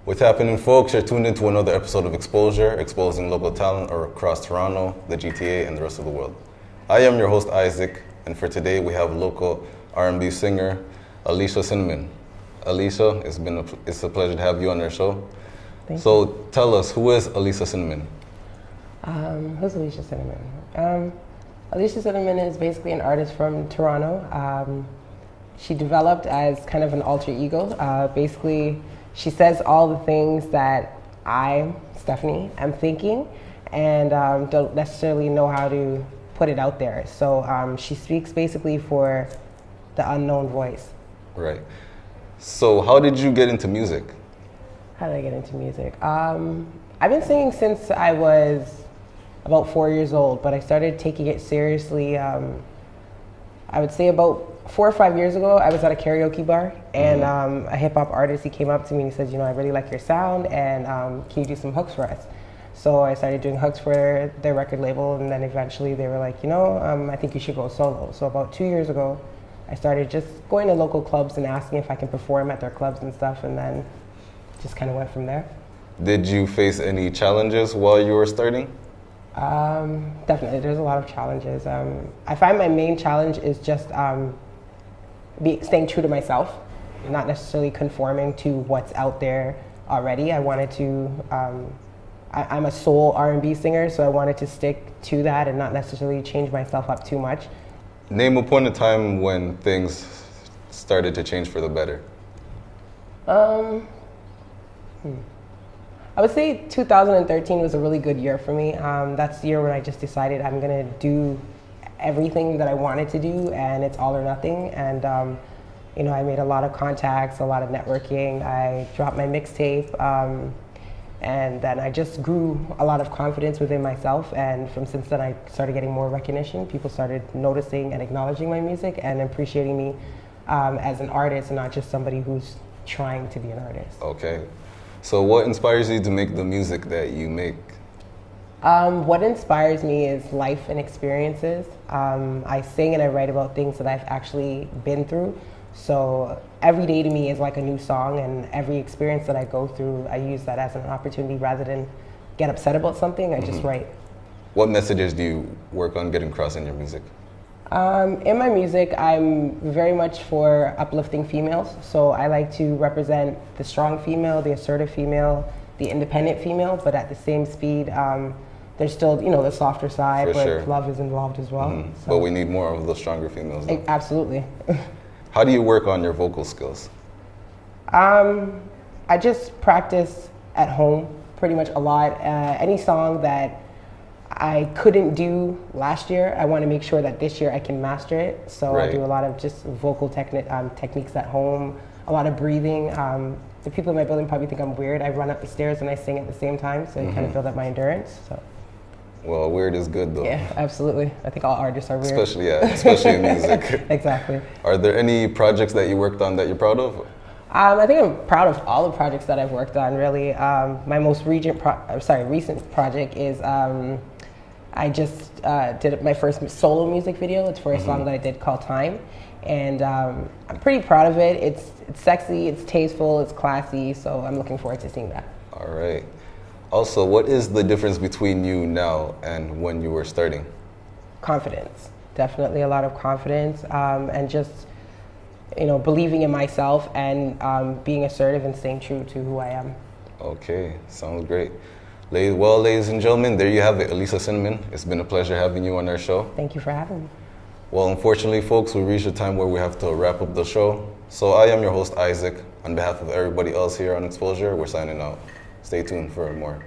What's happening, folks? You're tuned into another episode of Xposure, exposing local talent across Toronto, the GTA, and the rest of the world. I am your host, Isaac, and for today we have local R&B singer, Alicia Cinnamon. Alicia, it's a pleasure to have you on our show. Thank you. Tell us, who is Alyssa Cinnamon? Who's Alicia Cinnamon? Alicia Cinnamon is basically an artist from Toronto. She developed as kind of an alter ego. Basically, she says all the things that I, Stephanie, am thinking and don't necessarily know how to put it out there. So she speaks basically for the unknown voice. Right. So how did you get into music? How did I get into music? I've been singing since I was about 4 years old, but I started taking it seriously, I would say about 4 or 5 years ago. I was at a karaoke bar, and a hip-hop artist, he came up to me and he said, I really like your sound, and can you do some hooks for us? So I started doing hooks for their record label, and then eventually they were like, I think you should go solo. So about 2 years ago, I started just going to local clubs and asking if I can perform at their clubs and stuff, and then just kind of went from there. Did you face any challenges while you were starting? Definitely, there's a lot of challenges. I find my main challenge is just staying true to myself, not necessarily conforming to what's out there already. I wanted to, I'm a soul R&B singer, so I wanted to stick to that and not necessarily change myself up too much. Name a point in time when things started to change for the better. I would say 2013 was a really good year for me. That's the year when I just decided I'm gonna do everything that I wanted to do, and it's all or nothing. And I made a lot of contacts, a lot of networking. I dropped my mixtape, and then I just grew a lot of confidence within myself. And since then, I started getting more recognition. People started noticing and acknowledging my music and appreciating me as an artist, and not just somebody who's trying to be an artist. Okay. So what inspires you to make the music that you make? What inspires me is life and experiences. I sing and I write about things that I've actually been through. So every day to me is like a new song, and every experience that I go through, I use that as an opportunity. Rather than get upset about something, I just write. What messages do you work on getting across in your music? In my music, I'm very much for uplifting females. So I like to represent the strong female, the assertive female, the independent female, but at the same speed, there's still, the softer side, where love is involved as well. So. But we need more of the stronger females, though. Absolutely. How do you work on your vocal skills? I just practice at home pretty much a lot. Any song that I couldn't do last year, I want to make sure that this year I can master it. So I do a lot of just vocal techniques at home, a lot of breathing. The people in my building probably think I'm weird. I run up the stairs and I sing at the same time, so you kind of build up my endurance. So. Well, weird is good, though. Yeah, absolutely. I think all artists are weird. Especially in music. Exactly. Are there any projects that you worked on that you're proud of? I think I'm proud of all the projects that I've worked on, really. My most recent project is I just did my first solo music video. It's for a song that I did called Time. And I'm pretty proud of it. It's sexy, it's tasteful, it's classy, so I'm looking forward to seeing that. All right. Also, what is the difference between you now and when you were starting? Confidence. Definitely a lot of confidence, and just, believing in myself and being assertive and staying true to who I am. Okay, sounds great. Well, ladies and gentlemen, there you have it, Alyssa Cinnamon. It's been a pleasure having you on our show. Thank you for having me. Well, unfortunately, folks, we reached a time where we have to wrap up the show. So I am your host, Isaac. On behalf of everybody else here on Xposure, we're signing out. Stay tuned for more.